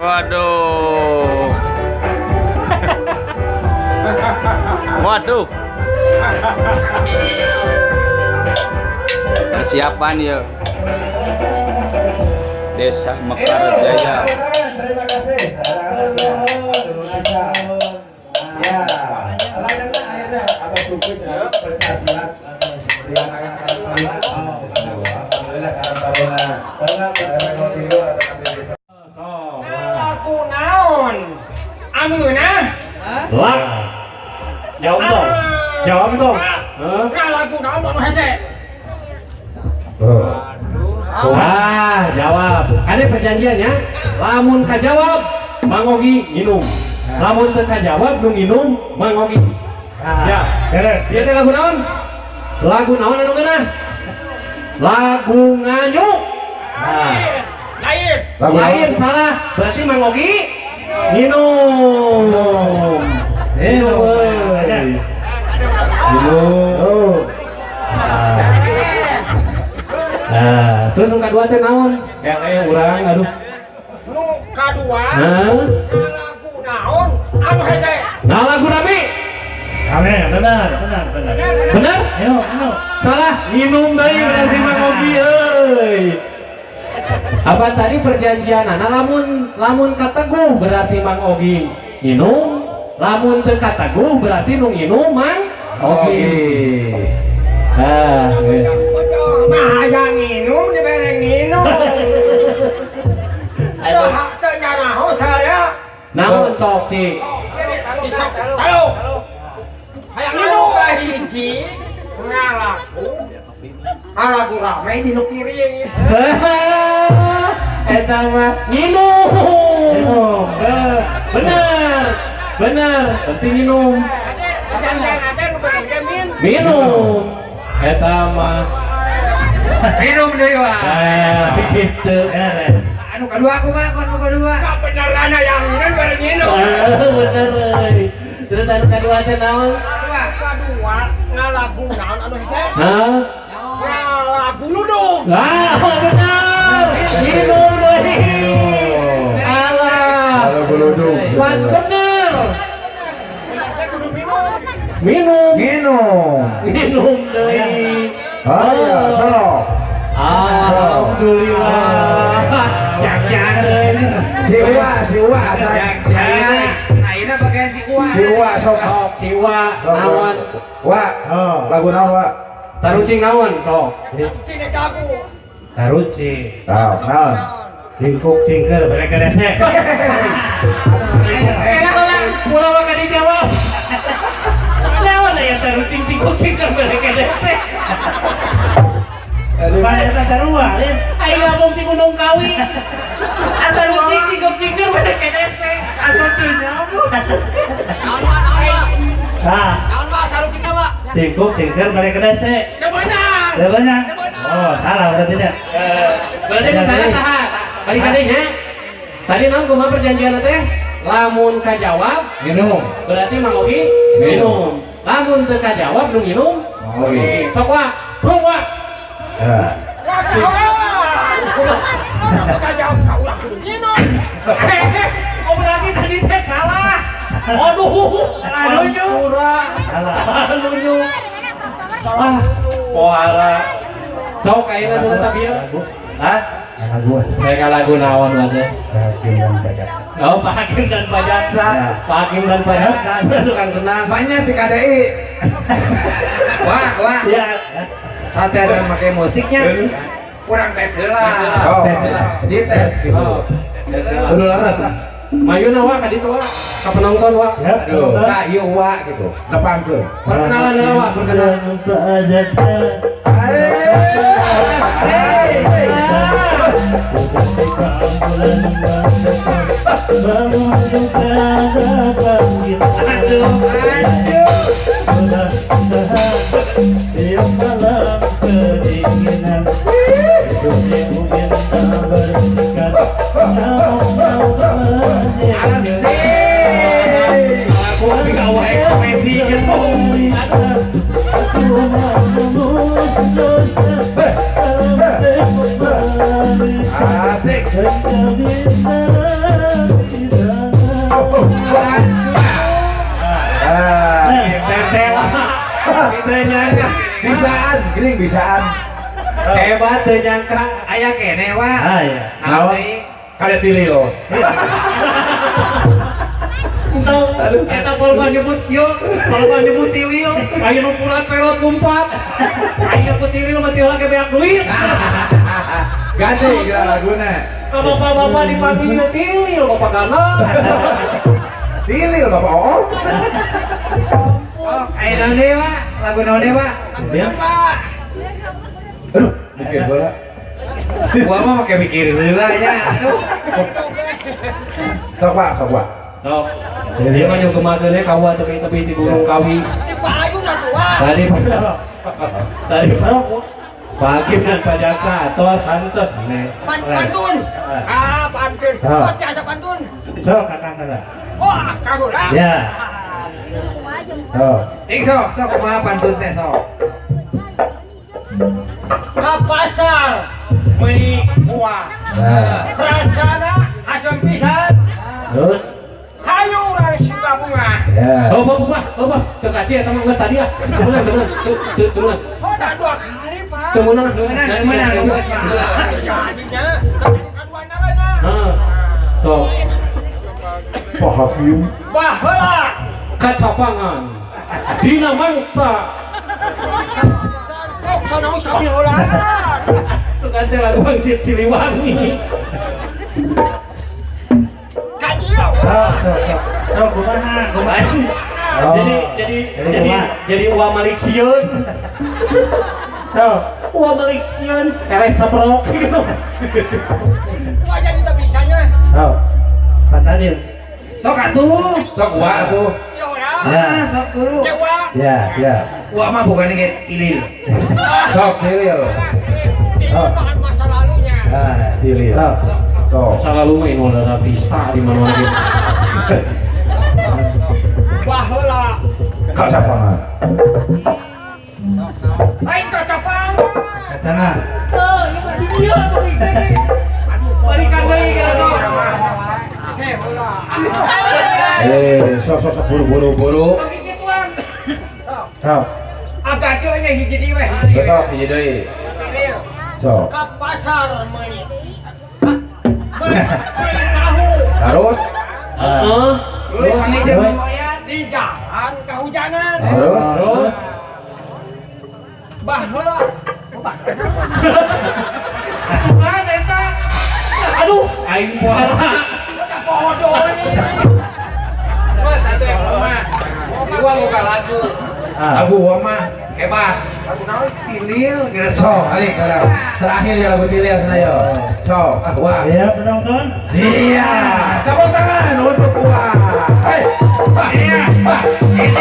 Waduh. Waduh. Persiapan ya. Desa Mekarjaya. Terima kasih. Ya, selanjutnya akhirnya Abah Suku pencaksilat. Alhamdulillah Aku naon? Anugeuna? Lah. Jawab dong. Jawab dong. Lagu naon anu hese? Jawab. Ada perjanjiannya. Lamun kajawab, Mang Ogi minum. Lamun teu kajawab, nu minum Mang Ogi. Ya, beres. Ieu teh lagu naon? Lagu naon anu geunah? Lagu nganyuk. Lain. Lain salah. Berarti Mang Ogi minum. Minum. Minum. Nah, terus nu kadua teh naon? Urang aduh. Nu kadua. Hah? Lagu naon? Anu hese? Nah, lagu Nabi. Amin, benar. Bener? Minum. Salah. Minum deui berarti Mang Ogi euy. Apa tadi perjanjianana lamun kateguh berarti Mang Ogi minum, lamun teu kateguh berarti nu nginum Mang Ogi. Nah, yang minum dibere nginum. Teu nyaraho saya. Naon sok Ci? Isok. Halo. Hayang minum kahiji ngalaku. Alagu rame di nu piring. Eta mah minum. Bener. Berarti minum. Minum. Eta mah Minum deui wae. Gitu. Anu kadua aku mah anu kadua. Kabeneran yang minum bare nginum. Bener. Terus anu kadua teh naon? Kadua ngalagu naon anu hese? Hah? Ngalagu ludung. Bener. Minum deui. Alah. Lagu ludung. Wan bener. Minum deui. Ayo, sok. Alhamdulillah. Jak-jak Siwa, Ayeuna pakai si kuat. Siwa sok. Siwa naon? Wa, lagu naon wa? Tarucing naon sok? Sini jago. Taruci. Tahu, naon? Lingkuk cingker balik ke desa. Pulau mah dijawab. Naon aya tarucing cingkuk-cingkeur balik ke desa? Pada eta sarua, Lin. Ayo ngomong di Gunung Kawi. Asal cingkuk-cingkeur balik ke desa. Asal teu nyambung. Nah, Naon mah tarucingna mah? lingkuk cingker balik ke desa. Teu beunang. Ada banyak. Oh, salah berarti nya. Berarti nu saha? Balik ka deui nya. Tadi naon kumaha perjanjian teh? Lamun kajawab Minum. berarti Mang Ogi minum. Lamun teu kajawab nu minum Ogi. sok wa, brung wa. Ya. Oh berarti tadi teh salah. Aduh, Alunya. Salah. Poara. Sok ayeuna cerita bieu. Hah? Lagu. Mereka lagu naon wae? Hakim dan pajak. Oh, Pak Hakim dan Pak Jaksa. Pak Hakim dan Pak Jaksa tukang tenang. Banyak di KDI. Wah. Ya. Sate ada pakai musiknya. Kurang tes heula. Oh, di tes gitu. Oh. Kudu laras. Mayuna wa ka ditu wa. Ka penonton wa. Ya, Aduh, nah ieu wa gitu. Depangkeun. Perkenalan heula wa, perkenalan. Asik. gini bisaan. Hebat teu nyangka aya keneh wa. Ah ya. Naon? Kada pilih lo. Aduh, eta polma nyebut yo, polma nyebut tilil, aya nu purat pelot kumpat. Aya ku tilil mah tilil ge beak duit. Ganti kira laguna. Ka bapak-bapak dipanggil tilil bapak kana. Pilih Bapak Oh. Oh, ayo none Pak, lagu none Pak. Dia. Aduh, mikir bola. Gua mah pakai mikir heula ya. Sok Pak, sok Pak. Sok. Dia mah jeung kemageunnya kawa tepi-tepi di Gunung Kawi. Tadi tadi Pak Hakim dan Pak Jaksa tos Pantos nih. Pantun. Pantun. Ah. Buat jasa pantun. Sok kakak kana. Wah, kagul lah. Ya. Oh. Cing sok kumaha pantun teh sok. Ka pasar meuni buah. Nah, Rasana asam pisan. Terus Hayu urang suka bunga. ya. Oh, Bapak, teu kaci eta mah geus tadi ah. Temenan. Oh, dah 2 kali, Pak. Temenan. Temenan, geus pantun. Jadinya kedua naranya. Heeh. Sok. Pak Hakim. Baheula. Kacapangan. Dina mangsa. Kok sono kami heula. Sugan teh lagu Bangsit Siliwangi. Kadieu. Sok kumaha? Oh. Jadi uang Malik Sion. Sok. Uang Malik Sion. Eleh saprok gitu. Wah, jadi tak bisanya. Sok. Pantadin. Sok atuh. Sok gua atuh. Ya ora. Ah, sok guru. Dewa. Ya, siap. Gua mah bukan ge pilih. Sok pilih. Ini bahan masa lalunya. Ah, Pilih. Sok. Sok. Selalu main ada artista di mana-mana gitu. Baheula. Kak Sapangan. Lain kacapang. Kacana. Balikan deui ka sok. Sok buru. Sok. Agak teu nya hiji di weh. Besok hiji deui. Sok. Ka pasar meuni. Meuni tahu. Terus. Heeh. Dulu panggil jeung moyat. Di jalan kehujanan. Terus. Baheula. Sugan eta. Aduh, aing pohara. Udah bodoh ini. Mas satu yang lemah. Gua buka lagu. Lagu gua mah hebat. Lagu naon pilih geus Sok, alik sekarang. Terakhir ya lagu Tilil sana yo. Sok, wah. Siap penonton. Siap. Tepuk tangan untuk gua. Hei. Iya. Hei.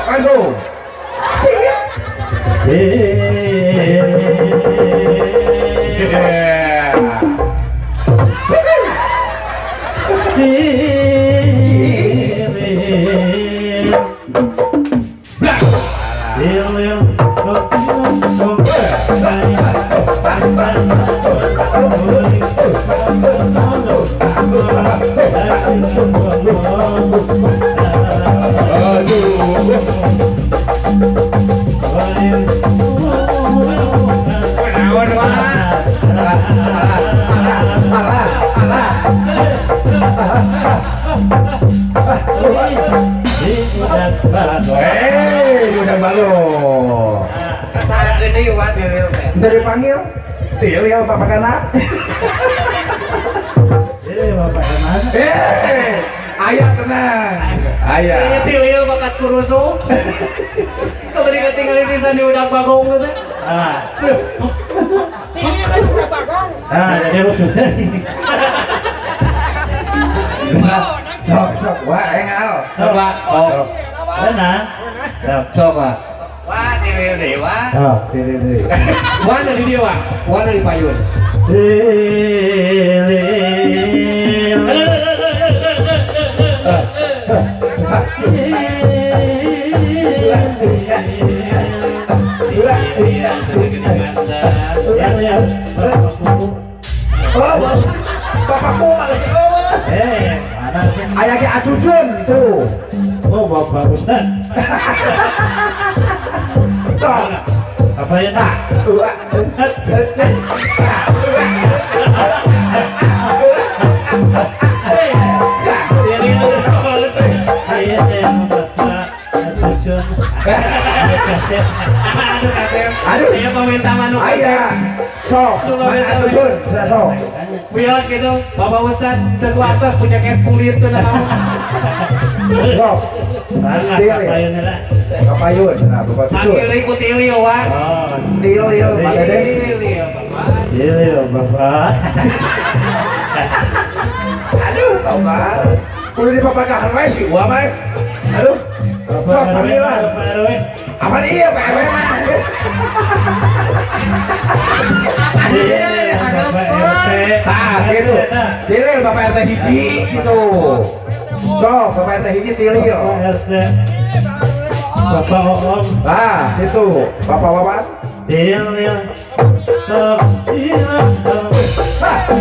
Langsung. naon mah. Hei, udah balon. Rasa gede wa pilih teh. Udah dipanggil. Tilil Bapak Kana. Ini Bapak Eman. Ayah tenang. Ayah. Kayaknya Tilil bakat kurusu. Kalau ditinggalin pisan di udah bagong gitu. Ah. Ini kan udah bagong. Ah, jadi rusuh. Sok, wah, engal. Coba, sok. Benar. Sok. Coba. Wah, pilih dewa. Sok, pilih. Wan dari dia, Wak. Wan dari payun. Bapakku males. Mana Aya ge acucun tuh. Oh, Bapak Ustaz. Tuh. Apa ya, Nak? Iya, yang Bapak cucun. Kasih. Aduh kasep. Aduh. Iya pemerintah manu. Aya. Sok, mana acucun? Sudah sok. Bios gitu. Bapak Ustad teku atas punya kayak kulit tuh nama. Sok. Banget Iya, apa ya, Nak? Kapayun, nah Bapak cucun. Panggil ikut Ilio, Wan. Oh, Dil, Pak Dede. Ilio, Bapak. iya, Bapak. Aduh, tau kan? Udah dipapagahan wae sih gua mah. Aduh. Sok panggil lah. Bapak RW. Apa iya Pak RW mah? Iya, Bapak RT. Nah, gitu. Tilil Bapak RT hiji gitu. Sok, Bapak RT hiji tilil. Bapak RT. Bapak Om. Nah, itu. Bapak Wawan. Iya. Tok, iya, tok.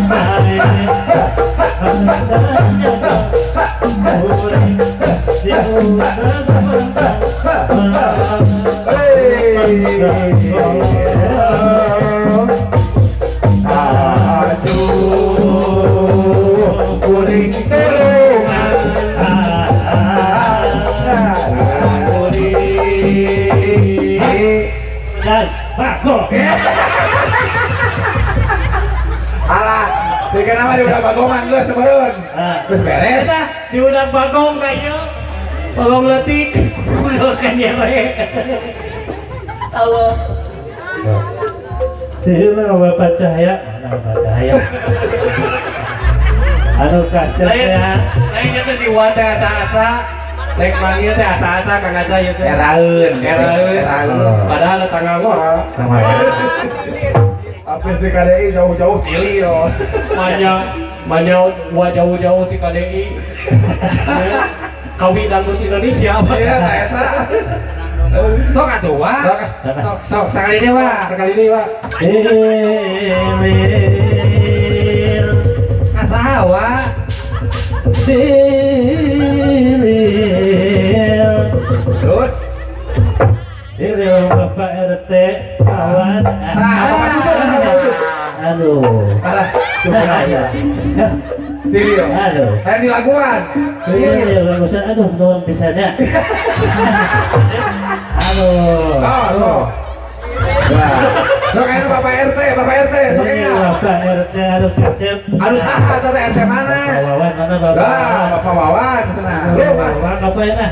Sari. Rasanya Uri. Diudah sebentar. Aduh, kuring terungan. Dan Bago. Alah, tiga nama di udah bagongan gue sebenernya. Terus beres. Esa di udah bagong kayaknya. Bagong letik. Bukan ya, Pak. Allah. Ini Bapak Cahaya. Mana Bapak Cahaya? Anu kasih ya. Lain teh si Wan teh asa-asa. Lek manggil teh asa-asa Kang Aca ieu teh. Eraeun. Padahal ada tanggal moal. Sama ya. Apes di KDI jauh-jauh tilil. Manya gua jauh-jauh di KDI. Kawi dangdut Indonesia apa Iya, nah eta. Sok atuh wa. Sok sekali deh wa. sekali ini, Pak. Lilin. Asaha wa. Lilin. Terus, Ini Bapak RT kawan. nah Bapak cucun. Aduh. Alah, tuh Nah, aja. ya. Tilil. Aduh. Kayak di laguan. Tilil. Iya, bagusan. Aduh, belum bisanya. Aduh. Oh, sok. Nah, sok ayo Bapak RT, sok Ini ayo. Bapak RT aduh kasih. Aduh saha tata RT mana? Bapak Wawan mana Bapak? Nah, Bapak Wawan sana. Bapak apa ya?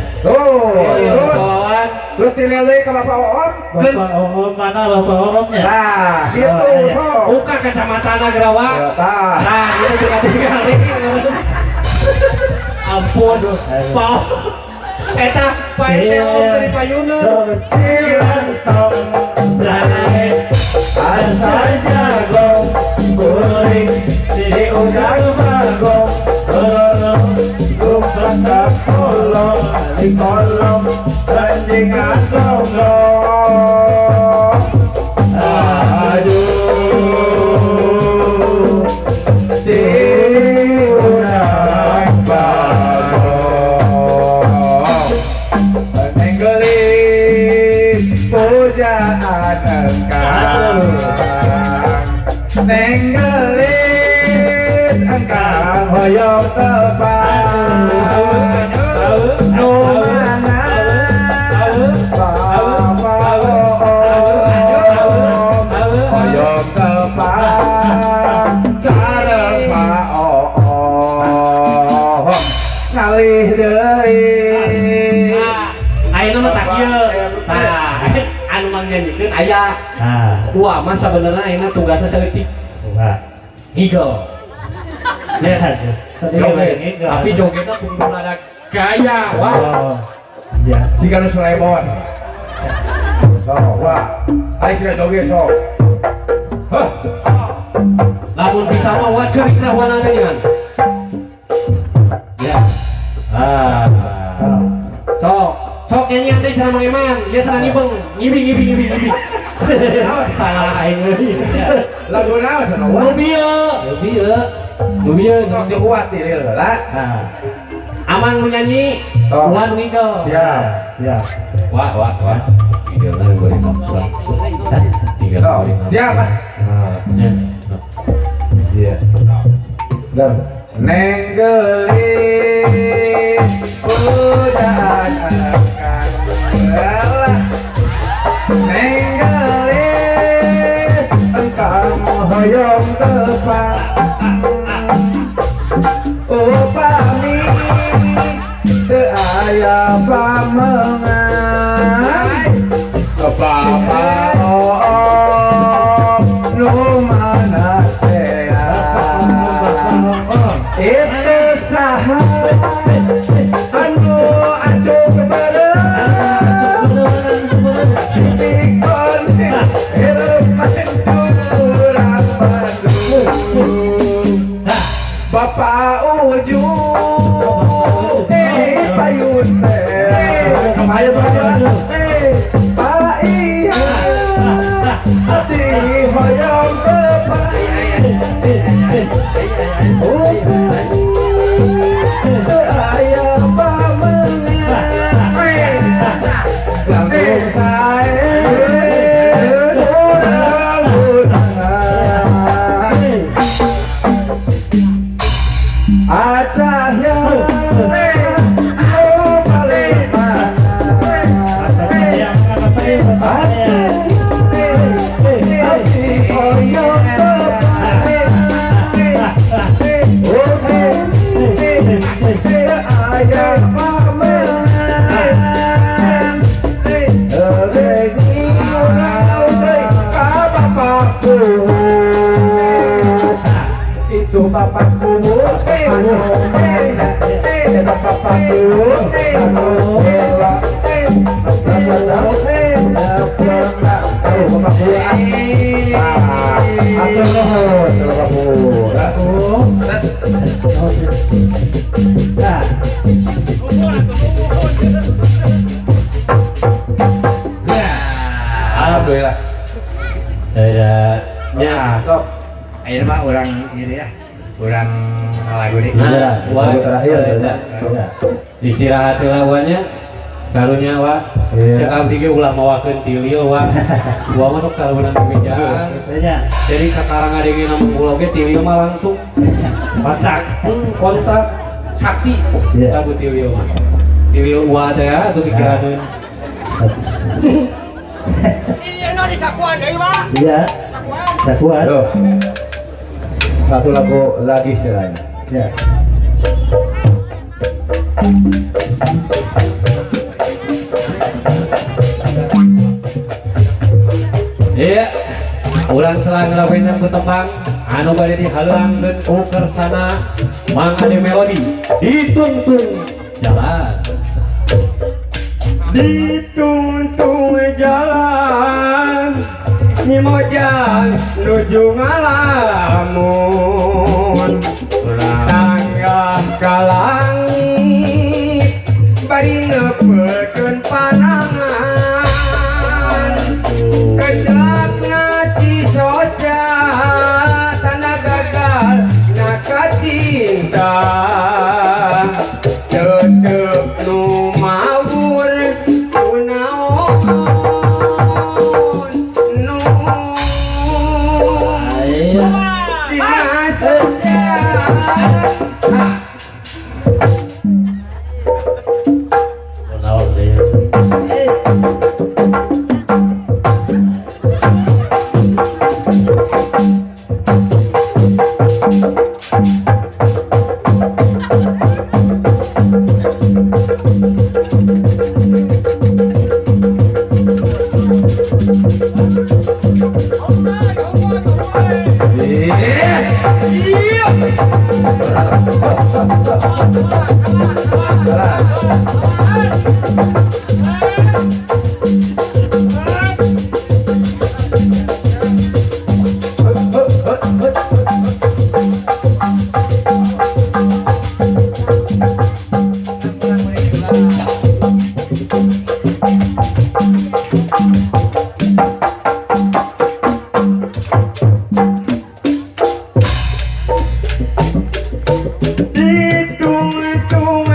Terus tilil deui ke Bapak Wawan. Bapak Om mana Bapak Omnya? Nah, gitu sok. Buka kacamata Gerawa. Tah. Nah, itu tinggal-tinggal. Ampun, Pak. Eta Pak RT Om dari Payuneun. Kecilan tong sare asal jago kuring di udang bagong kolong lupa kolong di kolong anjingan gonggong aduh di udang bagong Nenggelis pujaan engkang Nenggelis engkang hoyong tebang Numana Bapak Om Hoyong tebang Sareng Pak Om Ngalih deui Ayeuna mah tak ieu. Tah, anu mangnyanjikeun aya. Nah, Wah, mah sabenerna ayeuna tugasna saeutik. wah, Eagle. lihat Joget. Tapi jogetnya kudu ada gaya. Wah. Oh, ya. si Ganus Lemon. Wah, ayo sudah joget sok. Hah, Lamun bisa mah wajar kita wana teh ngan. Ya. Ah. Sok nyanyian teh cenah Mang Eman. Dia cenah ngibing. Salah aing euy. lagu naon sana? Nu bieu. Lebih ya. Nu bieu. Sok jeung kuat tilil lah. Nah, Aman mau nyanyi, Oh. Tuhan Wigel. Siap. Siap. Wah. Wigel lah gue pulang. Wigel. Oh, siap. Iya. Dan neng gelis udah akan lelah. Neng gelis engkau hoyong tepat. Upami teu aya pamengan. Papa nu mana teh itu saha anu acung bareng pikon hirup manturang Bandung Bapak ujung payun teh ayo Pak iya hati hoyong tepat aya pamengan langsung sae acah yang paling itu bapakku anu beda bapakku anu bela alhamdulillah. Ya, Sok. Ayo mah orang ini ya, orang lagu ini. Nah, Lagu terakhir saja. istirahat lawannya karunya wa Iya. cek abdi ge ulah mawakeun tilil wa masuk karunan kemeja jadi kakarang adege namun pulau ge tilil mah langsung kontak sakti Iya. lagu tilil mah tilil wa teh atuh pikiraneun Ini no di sakuan deui mah. Iya. Sakuan. Tak kuat. Tuh. Satu lagu lagi selain. Ya. iya ulang selang ngelakuin yang ketembang anu bade dihalangkeun ku kersana mang ade melodi ditungtung jalan Ditung-tung jalan Nyimojang nuju ngalamun Tanggah ka langit Bari nepelkeun panangan Kejakna Cisoca Tanah gagal naka cinta Tetep nu mawur kunaon nu dina sejarah Ditung-tung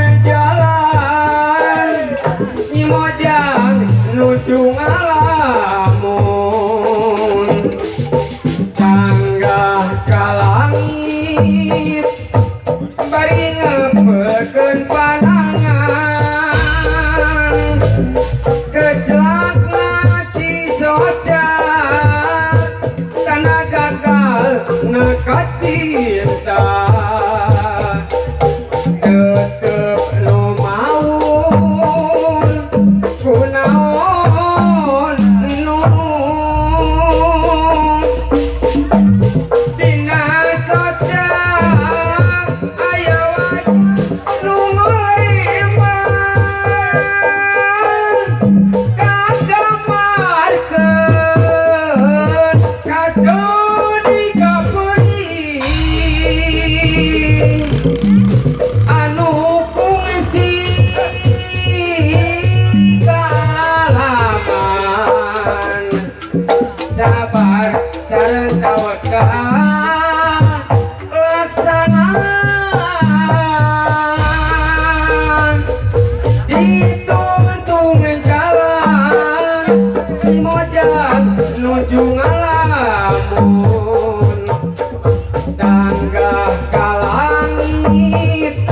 sabar sareng tawakal laksanaan ditung-tung jalan mojang nuju ngalamun tanggah ka langit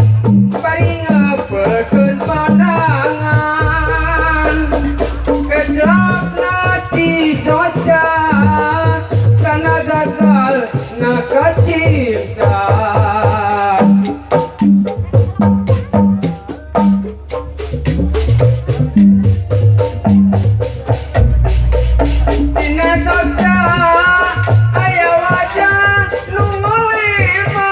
bari ngepelkeun pandangan kejelapna Cisoca kana gagal ngakacinta dina soca aya wajah nu nguliman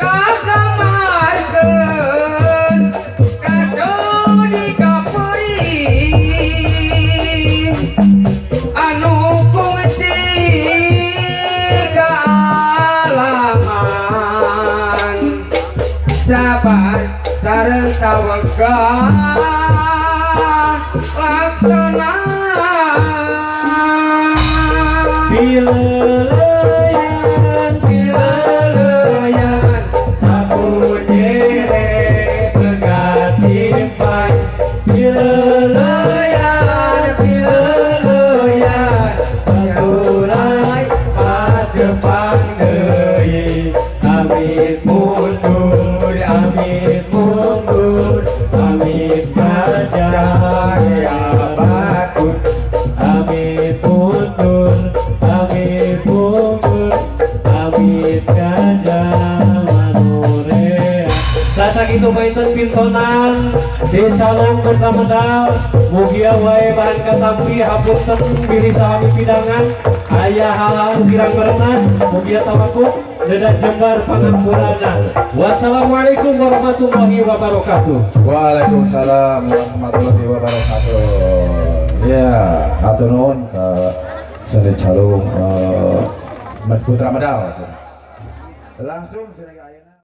kagamarkeun kasudi kapeuing anu kungsi kaalaman sabar sareng tawakal laksanaan pileleyan sapunjere pegat simpan pileleyan paturai padepang deui amit mundur amit gajah ya bakut amit mundur amit gajah manurea rasa gitu baitan pintonan desa long medal mugia wae bahan katampi hapunten diri sami pidangan aya hal-hal kirang berenang mugia tawakuk dedak jembar pangampurana. Wassalamualaikum warahmatullahi wabarakatuh. Waalaikumsalam warahmatullahi wabarakatuh. Ya, hatur nuhun ka Seni Calung Putra Medal. Langsung